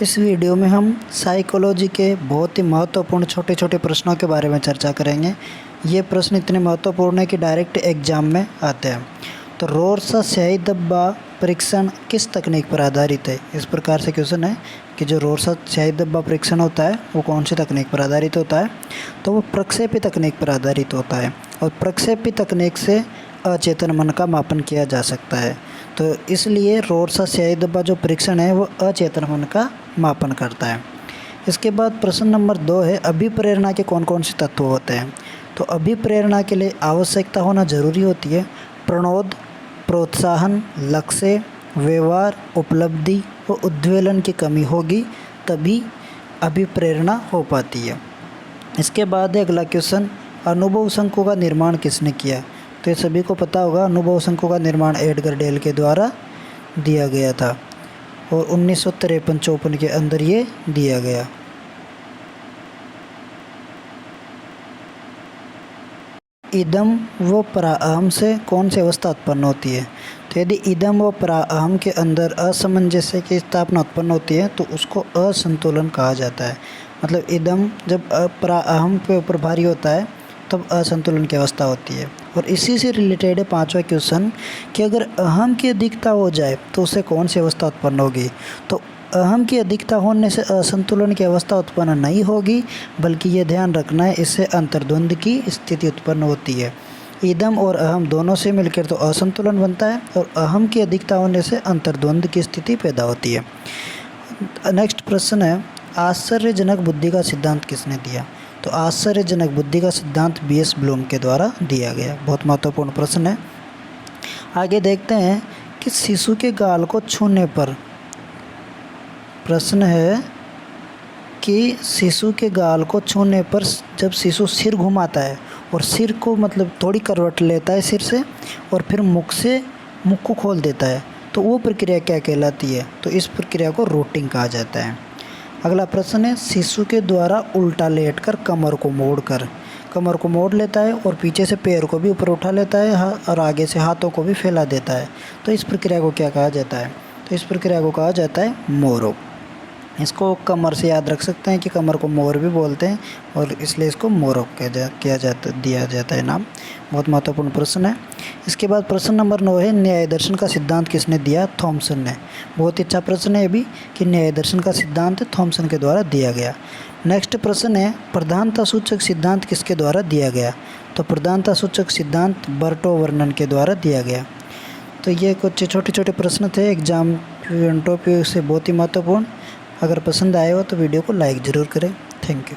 इस वीडियो में हम साइकोलॉजी के बहुत ही महत्वपूर्ण छोटे छोटे प्रश्नों के बारे में चर्चा करेंगे। ये प्रश्न इतने महत्वपूर्ण है कि डायरेक्ट एग्जाम में आते हैं। तो रोरसा स्याही धब्बा परीक्षण किस तकनीक पर आधारित है? इस प्रकार से क्वेश्चन है कि जो रोरसा स्याही धब्बा परीक्षण होता है वो कौन सी तकनीक पर आधारित होता है? तो वो प्रक्षेपी तकनीक पर आधारित होता है और प्रक्षेपी तकनीक से अचेतन मन का मापन किया जा सकता है। तो इसलिए रोरसा स्याही धब्बा जो परीक्षण है वो अचेतन मन का मापन करता है। इसके बाद प्रश्न नंबर 2 है, अभिप्रेरणा के कौन कौन से तत्व होते हैं? तो अभिप्रेरणा के लिए आवश्यकता होना जरूरी होती है प्रणोद, प्रोत्साहन, लक्ष्य, व्यवहार, उपलब्धि व उद्वेलन की कमी होगी तभी अभिप्रेरणा हो पाती है। इसके बाद है अगला क्वेश्चन, अनुभव शंकु का निर्माण किसने किया? तो ये सभी को पता होगा, अनुभव शंकु का निर्माण एडगर डेल के द्वारा दिया गया था और 1953-54 के अंदर ये दिया गया। इदम व पराअहम से कौन सी अवस्था उत्पन्न होती है? तो यदि इदम व पराअहम के अंदर असमंजस्य की स्थापना उत्पन्न होती है तो उसको असंतुलन कहा जाता है। मतलब इदम जब पराअहम के ऊपर भारी होता है तब असंतुलन की अवस्था होती है। और इसी से रिलेटेड है 5वां क्वेश्चन कि अगर अहम की अधिकता हो जाए तो उससे कौन सी अवस्था उत्पन्न होगी? तो अहम की अधिकता होने से असंतुलन की अवस्था उत्पन्न नहीं होगी, बल्कि ये ध्यान रखना है इससे अंतर्द्वंद की स्थिति उत्पन्न होती है। इदम और अहम दोनों से मिलकर तो असंतुलन बनता है और अहम की अधिकता होने से अंतर्द्वंद की स्थिति पैदा होती है। नेक्स्ट प्रश्न है, आश्चर्यजनक बुद्धि का सिद्धांत किसने दिया? तो आश्चर्यजनक बुद्धि का सिद्धांत B.S. ब्लूम के द्वारा दिया गया। बहुत महत्वपूर्ण प्रश्न है। आगे देखते हैं कि शिशु के गाल को छूने पर, प्रश्न है कि शिशु के गाल को छूने पर जब शिशु सिर घुमाता है और सिर को मतलब थोड़ी करवट लेता है सिर से और फिर मुख को खोल देता है तो वो प्रक्रिया क्या कहलाती है? तो इस प्रक्रिया को रूटिंग कहा जाता है। अगला प्रश्न है, शिशु के द्वारा उल्टा लेटकर कमर को मोड़ लेता है और पीछे से पैर को भी ऊपर उठा लेता है और आगे से हाथों को भी फैला देता है। तो इस प्रक्रिया को क्या कहा जाता है? तो इस प्रक्रिया को कहा जाता है मोरो। इसको कमर से याद रख सकते हैं कि कमर को मोर भी बोलते हैं और इसलिए इसको मोरो दिया जाता है नाम। बहुत महत्वपूर्ण प्रश्न है। इसके बाद प्रश्न नंबर 9 है, न्याय दर्शन का सिद्धांत किसने दिया? थॉमसन ने। बहुत ही अच्छा प्रश्न है भी कि न्याय दर्शन का सिद्धांत थॉमसन के द्वारा दिया गया। नेक्स्ट प्रश्न है, प्रधानता सूचक सिद्धांत किसके द्वारा दिया गया? तो प्रधानता सूचक सिद्धांत बर्टो वर्नन के द्वारा दिया गया। तो ये कुछ छोटे छोटे प्रश्न थे एग्जाम पॉइंट ऑफ व्यू से बहुत ही महत्वपूर्ण। अगर पसंद आए हो तो वीडियो को लाइक ज़रूर करें। Thank you.